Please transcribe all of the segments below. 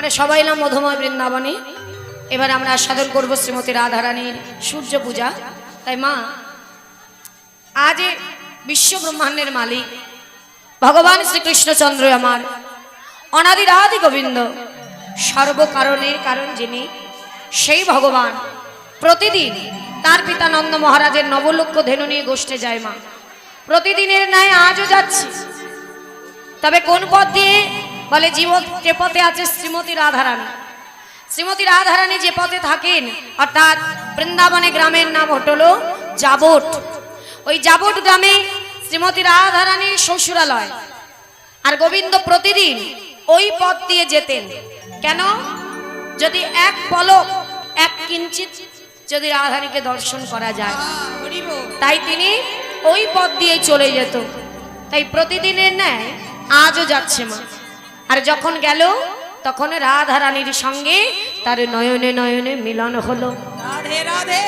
আমরা সবাই এলাম মধুময় বৃন্দাবনে। এবার আমরা সাধন করব শ্রীমতী রাধারানীর সূর্য পূজা। তাই মা, আজ বিশ্ব ব্রহ্মাণ্ডের মালিক ভগবান শ্রীকৃষ্ণচন্দ্র আমার অনাদি আদি গোবিন্দ, সর্বকারণের কারণ যিনি, সেই ভগবান প্রতিদিন তার পিতা নন্দ মহারাজের নবলক্ষ ধেনু নিয়ে গোষ্ঠে যায় মা। প্রতিদিনের ন্যায় আজও যাচ্ছে। তবে কোন পথ দিয়ে? বলে জীবন যে পথে আছে শ্রীমতী রাধারানী। শ্রীমতী রাধারানী যে পথে থাকেন, অর্থাৎ বৃন্দাবনে গ্রামের নাম হলো জাবট। ওই জাবট গ্রামে শ্রীমতী রাধারানীর শ্বশুরালয়। আর গোবিন্দ প্রতিদিন ওই পথ দিয়ে যেতেন। কেন? যদি এক পলক, এক কিঞ্চিত যদি রাধারানীকে দর্শন করা যায়, তাই তিনি ওই পথ দিয়ে চলে যেত। তাই প্রতিদিনের ন্যায় আজও যাচ্ছে মা। আর যখন গেল তখন রাধারানীর সঙ্গে তার নয়নে নয়নে মিলন হলো। রাধে রাধে।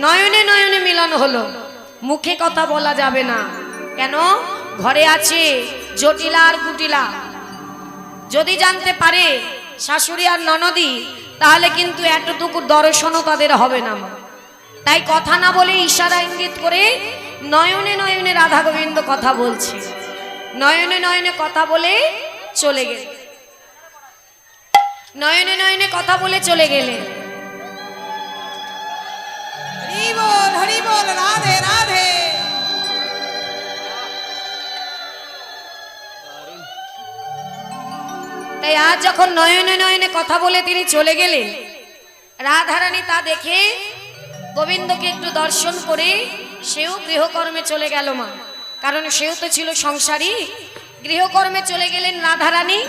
নয়নে নয়নে মিলন হলো। মুখে কথা বলা যাবে না। কেন? ঘরে আছে জটিলা আর কুটিলা। যদি জানতে পারে শাশুড়ি আর ননদি, তাহলে কিন্তু এতটুকু দর্শনও তাদের হবে না মা। তাই কথা না বলে ইশারা ইঙ্গিত করে নয়নে নয়নে রাধা গোবিন্দ কথা বলছে। নয়নে নয়নে কথা বলে চলে গেলে, নয়নে নয়নে কথা বলে চলে গেলে। হরি বল, হরি বল, রাধে রাধে। তাই আজ যখন নয়নে নয়নে কথা বলে তিনি চলে গেলেন, রাধারানী তা দেখে গোবিন্দকে একটু দর্শন করে সেও গৃহকর্মে চলে গেল মা। কারণ সেও তো ছিল সংসারী। গৃহকর্মে চলে গেলেন রাধারানী,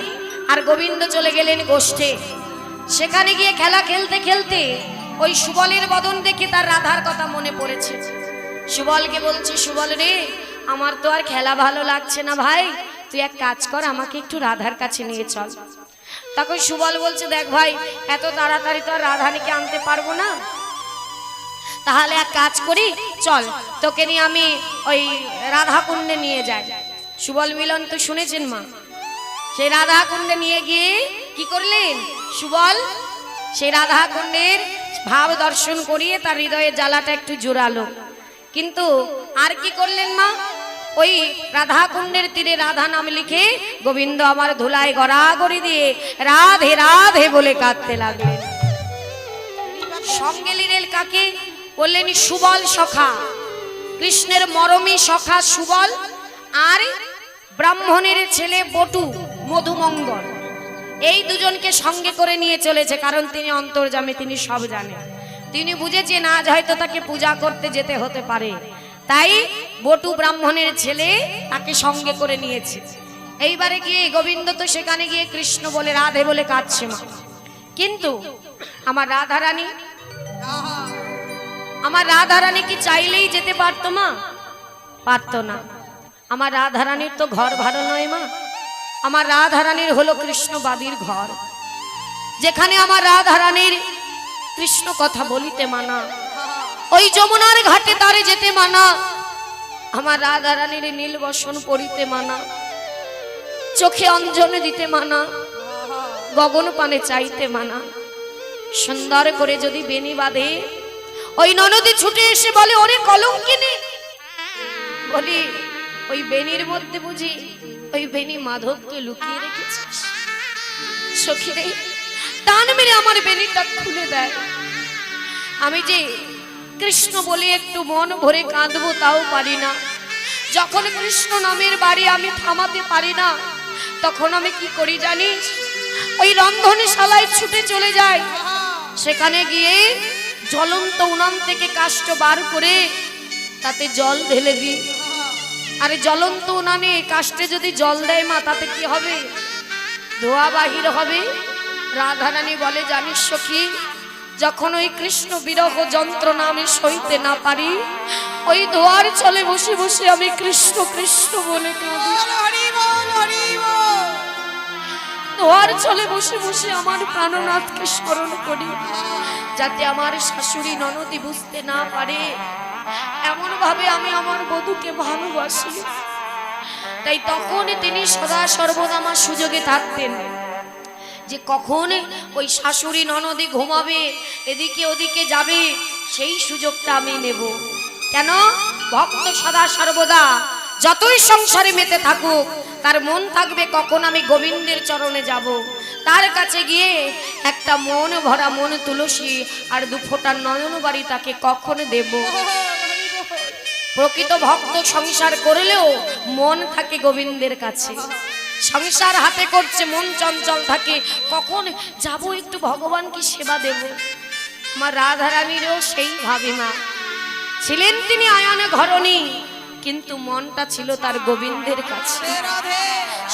আর গোবিন্দ চলে গেলেন গোষ্ঠে। সেখানে গিয়ে খেলা খেলতে খেলতে ওই সুবলের বদন দেখে তার রাধার কথা মনে পড়েছে। সুবলকে বলছে, সুবল রে, আমার তো আর খেলা ভালো লাগছে না ভাই, তুই এক কাজ কর, আমাকে একটু রাধার কাছে নিয়ে চল। তখন সুবল বলছে, দেখ ভাই, এত তাড়াতাড়ি তো আর রাধারানীকে আনতে পারবো না, তাহলে এক কাজ করি, চল তোকে নিয়ে আমি ওই রাধা কুণ্ডে নিয়ে যাই। সুবল মিলন তো শুনেছেন মা। সেই রাধা কুণ্ডে নিয়ে গিয়ে কি করলেন সুবল? সেই রাধা কুণ্ডের ভাব দর্শন করিয়ে তার হৃদয়ের জ্বালাটা একটু জোরালো। কিন্তু আর কি করলেন মা? ওই রাধা কুণ্ডের তীরে রাধা নাম লিখে গোবিন্দ আমার ধুলায় গড়াগড়ি দিয়ে রাধে রাধে বলে কাঁদতে লাগলেন। সঙ্গে নিলেন কাকে? বললেন সুবল সখা, কৃষ্ণের মরমী সখা সুবল, আর ব্রাহ্মণের ছেলে বটু মধুমঙ্গল। এই দুজনকে সঙ্গে করে নিয়ে চলেছে। কারণ তিনি অন্তর্যামী, তিনি সব জানেন। তিনি বুঝেছেন আজ হয়তো তাকে পূজা করতে যেতে হতে পারে, তাই বটু ব্রাহ্মণের ছেলে তাকে সঙ্গে করে নিয়েছে। এইবারে গিয়ে গোবিন্দ তো সেখানে গিয়ে কৃষ্ণ বলে রাধে বলে কাঁদছে মা। কিন্তু আমার রাধারানী, আমার রাধারানী কি চাইলেই যেতে পারতো মা? পারতো না। আমার রাধারানীর তো ঘর ভালো নয় মা। আমার রাধারানীর হলো কৃষ্ণবাদীর ঘর, যেখানে আমার রাধারানীর কৃষ্ণ কথা বলিতে মানা, ওই যমুনার ঘাটে তারে যেতে মানা, আমার রাধারানীর নীল বসন পড়িতে মানা, চোখে অঞ্জন দিতে মানা, গগন পানে চাইতে মানা। সুন্দর করে যদি বেনি বাঁধে, ওই ননদী ছুটে এসে বলে, ওরে কলঙ্কিনী, বলি ওই বেনির মধ্যে বুঝি ওই বেনি মাধবকে লুকিয়ে রেখেছিস? সখী রে, টান মেরে আমার বেনিটা খুলে দেয়। আমি যে কৃষ্ণ বলে একটু মন ভরে কাঁদবো তাও পারি না। যখন কৃষ্ণ নামের বাড়ি আমি থামাতে পারি না, তখন আমি কি করি জানিস? ওই রন্ধনশালায় ছুটে চলে যায়। সেখানে গিয়ে জ্বলন্ত উনান থেকে কাষ্ঠ বার করে তাতে জল ঢেলে দিই। আরে জ্বলন্ত উনানে কাষ্ঠে যদি জল দেয় মা, তাতে কি হবে? ধোয়া বাহির হবে। রাধারানী বলে, জানিস সখী, যখন ওই কৃষ্ণ বিরহ যন্ত্রণা আমি সইতে না পারি, ওই ধোয়ার চলে বসে বসে আমি কৃষ্ণ কৃষ্ণ বলে কাঁদি। ধোয়ার চলে বসে বসে আমার প্রাণনাথকে স্মরণ করি, যাতে আমার শাশুড়ি ননদি বুঝতে না পারে এমন ভাবে আমি আমার বধূকে ভালোবাসি। তাই তখন তিনি সদা সর্বদা আমার সুযোগে থাকতেন। যে কখন ওই শাশুড়ি ননদি ঘুমাবে, এদিকে ওদিকে যাবে, সেই সুযোগটা আমি নেব। কেন? ভক্ত সদা সর্বদা যতই সংসারে মেতে থাকুক, তার মন থাকবে কখন আমি গোবিন্দের চরণে যাব, তার কাছে গিয়ে একটা মন ভরা মন তুলসী আর দু ফোঁটা নয়ন বাড়ি তাকে কখন দেব। প্রকৃত ভক্ত সংসার করলেও মন থাকে গোবিন্দের কাছে। সংসার হাতে করছে, মন চঞ্চল থাকে, কখন যাব একটু ভগবানকে সেবা দেব। আমার রাধারানীরও সেই ভাবিমা ছিলেন, তিনি আয়নে ঘরণী, কিন্তু মনটা ছিল তার গোবিন্দের কাছে।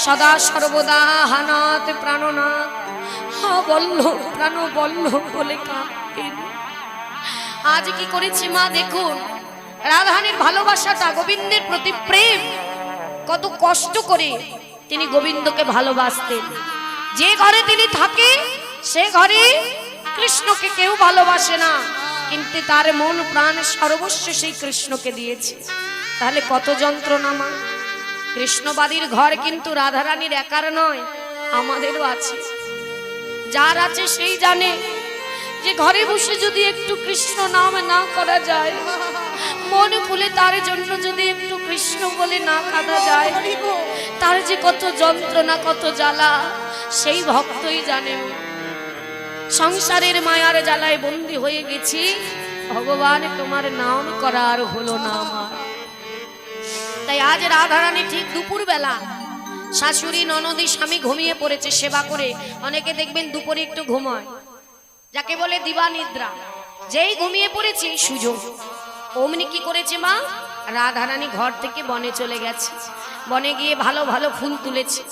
সদা সর্বদা হানাত প্রাণনাথ হা বল্ল প্রাণ বল্ল বলে কাঁদেন। আজ কি করেছি মা দেখুন, রাধারানীর ভালোবাসাটা, গোবিন্দের প্রতি প্রেম, কত কষ্ট করে তিনি গোবিন্দকে ভালোবাসতেন। যে ঘরে তিনি থাকে সে ঘরে কৃষ্ণকে কেউ ভালোবাসে না, কিন্তু তার মন প্রাণ সর্বস্ব সেই কৃষ্ণকে দিয়েছে। তাহলে কত যন্ত্রণা মা। কৃষ্ণবাদীর ঘর কিন্তু রাধারানীর একার নয়, আমাদেরও আছে। যার আছে সেই জানে যে ঘরে বসে যদি একটু কৃষ্ণ নাম না করা যায়, মন খুলে তার জন্য যদি একটু কৃষ্ণ বলে না কাঁদা যায়, তার যে কত যন্ত্রণা, কত জ্বালা, সেই ভক্তই জানে। সংসারের মায়ার জ্বালায় বন্দী হয়ে গেছি, ভগবান তোমার নাম করার হলো না আমার। তাই আজ রাধারানী ঠিক দুপুর বেলা, শাশুড়ি ননদি স্বামী ঘুমিয়ে পড়েছে সেবা করে। অনেকে দেখবেন দুপুরে একটু ঘুমায়, যাকে বলে দিবা নিদ্রা। যেই ঘুমিয়ে পড়েছে সুযোগ, অমনি কি করেছে মা, রাধারানী ঘর থেকে বনে চলে গেছে। বনে গিয়ে ভালো ভালো ফুল তুলেছে,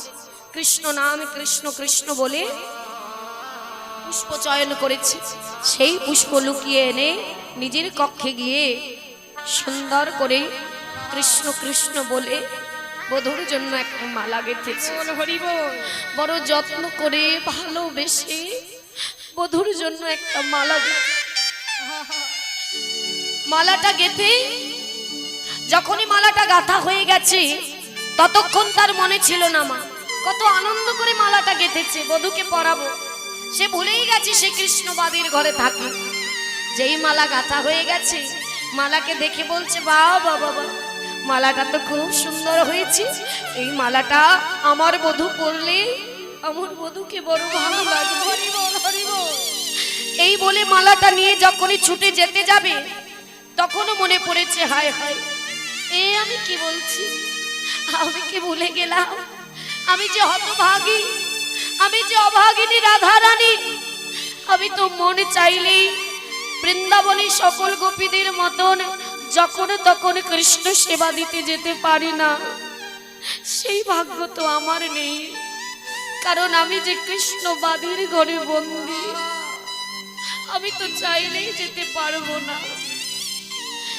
কৃষ্ণ নাম কৃষ্ণ কৃষ্ণ বলে পুষ্প চয়ন করেছে। সেই পুষ্প লুকিয়ে এনে নিজের কক্ষে গিয়ে সুন্দর করে কৃষ্ণ কৃষ্ণ বলে বধূর জন্য একটা মালা গেঁথেছে। বড় যত্ন করে ভালোবেসে বধূর জন্য একটা মালা গেঁথে, মালাটা গেঁথে যখনই মালাটা গাঁথা হয়ে গেছে, ততক্ষণ তার মনে ছিল না মা কত আনন্দ করে মালাটা গেঁথেছে, বধূকে পরাবো। সে ভুলেই গেছে সে কৃষ্ণবাদীর ঘরে থাকে। যেই মালা গাঁথা হয়ে গেছে, মালাকে দেখে বলছে, বাবা বাবা, মালাটা তো খুব সুন্দর হয়েছে, এই মালাটা আমার বধূ পরলে আমার বধূকে বড় ভালো লাগবে। এই বলে মালাটা নিয়ে যখনই ছুটে যেতে যাবে, তখনও মনে পড়েছে, হায় হায়, আমি কি বলছি, আমি কি ভুলে গেলাম, আমি যে হতভাগী, আমি যে অভাগিনী রাধারানী, আমি তো মনে চাইলেই বৃন্দাবনী সকল গোপীদের মতন যখন তখন কৃষ্ণ সেবা দিতে যেতে পারি না। সেই ভাগ্য তো আমার নেই, কারণ আমি যে কৃষ্ণবাদীর ঘরে বন্দী, আমি তো চাইলেই যেতে পারবো না।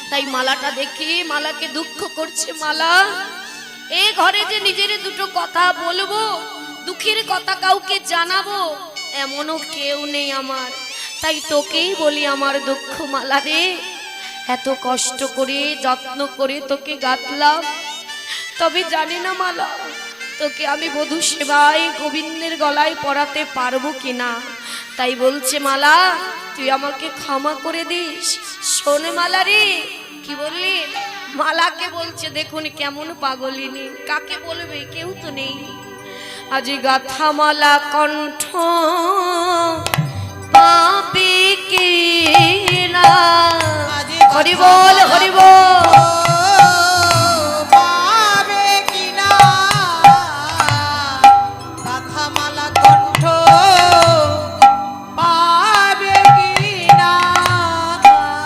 তাই মালাটা দেখে মালাকে দুঃখ করছে, মালা, এ ঘরে যে নিজের দুটো কথা বলবো, দুঃখের কথা কাউকে জানাবো, এমনও কেউ নেই আমার। তাই তোকেই বলি আমার দুঃখ, মালা রে, এত কষ্ট করে যত্ন করে তোকে গাঁথলাম, তবে জানি না মালা, তোকে আমি বধূ সেবায় গোবিন্দের গলায় পরাতে পারবো কিনা। তাই বলছে, মালা, তুই আমাকে ক্ষমা করে দিস। শোন মালা রে, কি বললি? মালাকে বলছে, দেখুন কেমন পাগলিনী, কাকে বলবে, কেউ তো নেই। আজ গাথা মালা কণ্ঠ পাবে কি না, হরি বল হরি বল।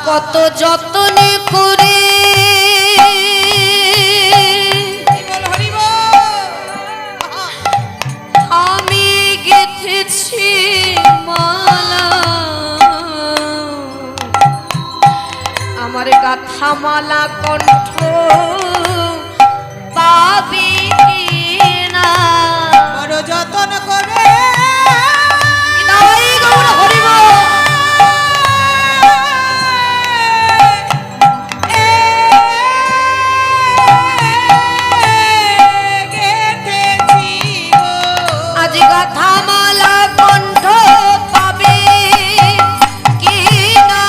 কত যত্ন করে আমি গেঁথেছি মালা, আমার গাথা মালা কণ্ঠ পাবে কিনা, বড় যত্ন করে হরি বল। গাথা মালা কণ্ঠ পাবে কি না।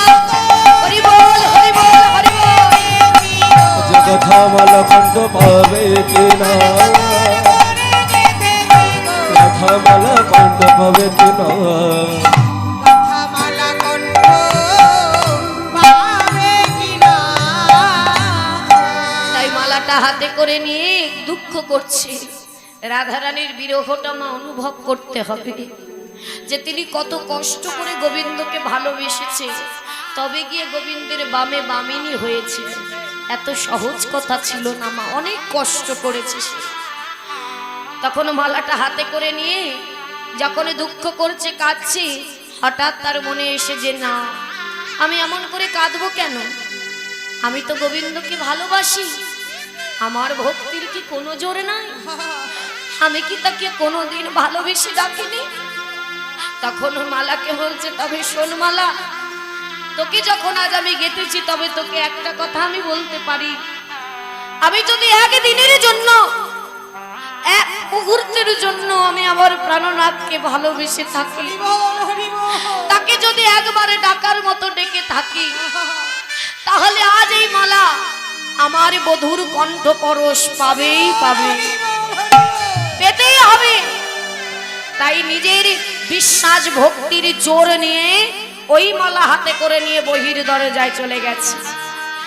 হরি বল হরি বল হরি বল। যে কথা মালা কণ্ঠ পাবে কিনা, কথা মালা কণ্ঠ পাবে কিনা। মালা কণ্ঠ পাবে কিনা। তাই মালাটা হাতে করে নিয়ে দুঃখ করছে। রাধারানীর বিরহটা মা অনুভব করতে হবে, যে তিনি কত কষ্ট করে গোবিন্দকে ভালোবেসেছে, তবে গিয়ে গোবিন্দের বামে বামিনী হয়েছে। এত সহজ কথা ছিল না মা, অনেক কষ্ট করেছে সে। তখন মালাটা হাতে করে নিয়ে যখন দুঃখ করছে, কাঁদছে, হঠাৎ তার মনে এসে যে না, আমি এমন করে কাঁদবো কেন? আমি তো গোবিন্দকে ভালোবাসি, আমার ভক্তির কি কোনো জোর নাই? আমি কি তাকে কোনোদিন ভালোবেসে ডাকিনি? তখন মালাকে বলছে, তবে শোন মালা, তোকে যখন আজ আমি গেতেছি, তবে তোকে একটা কথা আমি বলতে পারি। আমি যদি একদিনের জন্য, এক মুহূর্তের জন্য আমি আমার প্রাণনাথকে ভালোবেসে থাকি, তাকে যদি একবারে ডাকার মতো ডেকে থাকি, তাহলে আজ এই মালা আমার বধুর কণ্ঠ পরশ পাবেই পাবে, পেতেই হবে। তাই নিজের বিশ্বাস ভক্তির জোর নিয়ে ওই মালা হাতে করে নিয়ে বহির দরজায় চলে গেছে।